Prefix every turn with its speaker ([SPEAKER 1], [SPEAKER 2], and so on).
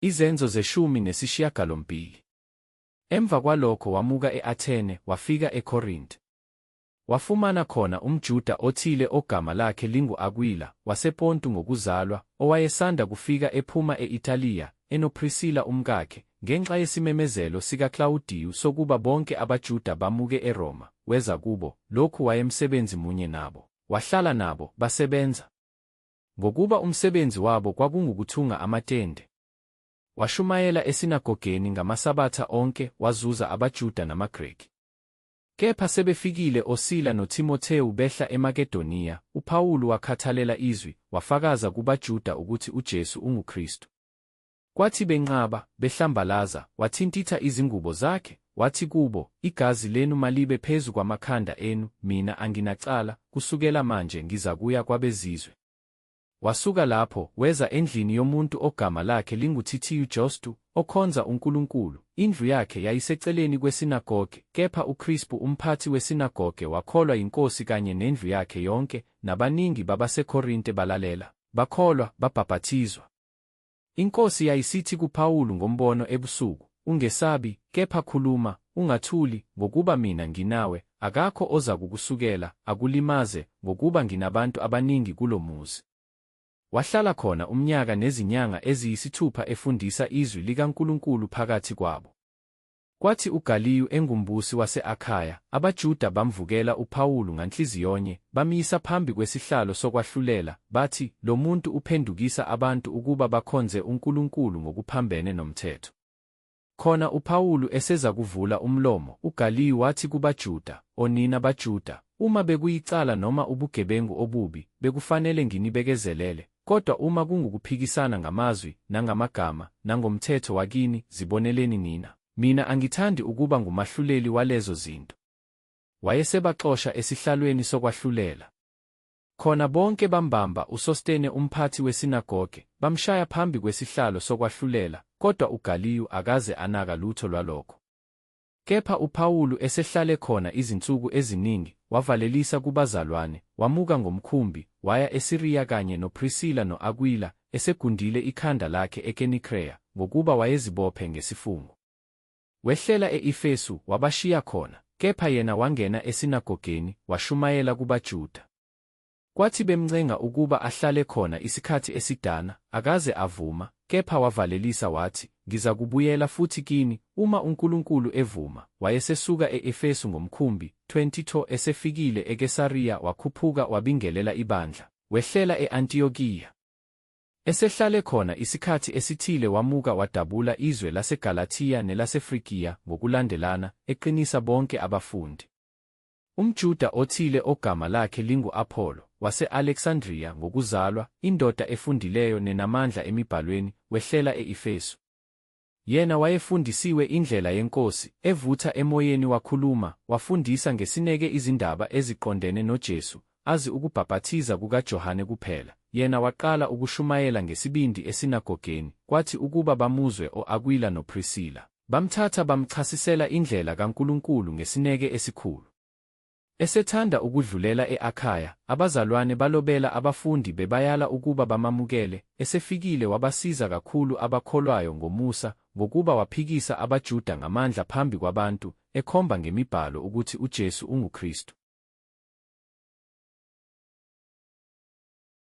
[SPEAKER 1] Izenzo zeshumi nesishiyagalombili. Emva kwalokho wamuka e-Athene wafika eKorinte. Wafumana khona umJuda othile ogama lakhe lingu-Akwila wasePontu ngokuzalwa, owayesanda kufika ephuma e-Italiya, enoPrisila umkakhe, ngenxa yesimemezelo sikaKlawudiyu sokuba bonke abaJuda bamuke eRoma. Weza kubo, lokhu wayemsebenzi munye nabo, wahlala nabo, basebenza. Ngokuba umsebenzi wabo kwakungukuthunga amatende. Washumayela esinagogeni ngamaSabatha onke, wazuza abaJuda namaGreki. Kepha sebefikile oSila noTimothewu behla eMakedoniya, uPawulu wakhathalela izwi, wafakaza kubaJuda ukuthi uJesu unguKristu. Kwathi benqaba, behlambalaza, wathintitha izingubo zakhe, wathi kubo, "Igazi lenu malibe phezu kwamakhanda enu, mina anginacala, kusukela manje ngizakuya kwabeZizwe." Wasuka lapho, weza endlini yomuntu ogama lakhe linguThithiyu Justu, okhonza uNkulunkulu. Indlu yakhe yayiseceleni kwesinagoge, kepha uKrispu umphathi wesinagoge wakholwa yiNkosi kanye nendlu yakhe yonke, nabaningi babaseKorinte balalela, bakholwa, babhaphathizwa. INkosi yayisithi kuPawulu ngombono ebusuku, "Ungesabi, kepha khuluma, ungathuli, ngokuba mina nginawe, akakho oza kukusukela, akulimaze, ngokuba nginabantu abaningi kulo muzi." Wahlala khona umnyaka nezinyanga eziyisithupha efundisa izwi likaNkulunkulu phakathi kwabo. Kwathi uGaliyu engumbusi wase-Akhaya, abaJuda bamvukela uPawulu nganhliziyonye, bamisa phambi kwesihlalo sokwahlulela, bathi, "Lo muntu uphendukisa abantu ukuba bakhonze uNkulunkulu ngokuphambene nomthetho." Khona uPawulu eseza kuvula umlomo, uGaliyu wathi kubaJuda, "Onina baJuda, uma bekuyicala noma ubugebengu obubi, bekufanele nginibekezelele. Kodwa uma kungukuphikisana ngamazwi, nangamagama, nangomthetho wakini, ziboneleni nina. Mina angithandi ukuba ngumahluleli walezo zinto." Wayesebaxosha esihlalweni sokwahlulela. Khona bonke bambamba uSostene umphathi wesinagoge, bamshaya phambi kwesihlalo sokwahlulela, kodwa uGaliyu akaze anaka lutho lwalokho. Kepha uPawulu esehlale khona izinsuku eziningi, wavalelisa kubazalwane, wamuka ngomkhumbi, waya eSiriya kanye noPrisila no-Akwila, esegundile ikhanda lakhe eKenikreya, ngokuba wayezibophe ngesifungo. Wehlela e-Efesu, wabashiya khona, kepha yena wangena esinagogeni, washumayela kubaJuda. Kwathi bemncenga ukuba ahlale khona isikhathi esidana, akaze avuma, kepha wavalelisa wathi, "Ngizakubuyela futhi kini, uma uNkulunkulu evuma." Wayesesuka e-Efesu ngomkhumbi, 22 esefikile eKesariya wakhuphuka wabingelela ibandla, wehlela e-Antiyokiya. Esehlale khona isikhathi esithile wamuka wadabula izwe laseGalathiya nelaseFrigiya ngokulandelana, eqinisa bonke abafundi. UmJuda othile ogama lakhe lingu-Apholo, wase-Aleksandriya ngokuzalwa, indoda efundileyo nenamandla emibhalweni, wehlela e-Efesu. Yena wayefundisiwe indlela yeNkosi, evutha emoyeni wakhuluma, wafundisa ngesineke izindaba eziqondene noJesu, azi ukubhaphathiza kukaJohane kuphela. Yena waqala ukushumayela ngesibindi esinagogeni, kwathi ukuba bamuzwe o-Akwila noPrisila, bamthatha bamchasisela indlela kaNkulunkulu ngesineke esikhulu. Esethanda ukudlulela e-Akhaya, abazalwane balobela abafundi bebayala ukuba bamamukele. Esefikile wabasiza kakhulu abakholwayo ngomusa, ngokuba waphikisa abaJuda ngamandla phambi kwabantu, ekhomba ngemibhalo ukuthi uJesu unguKristu.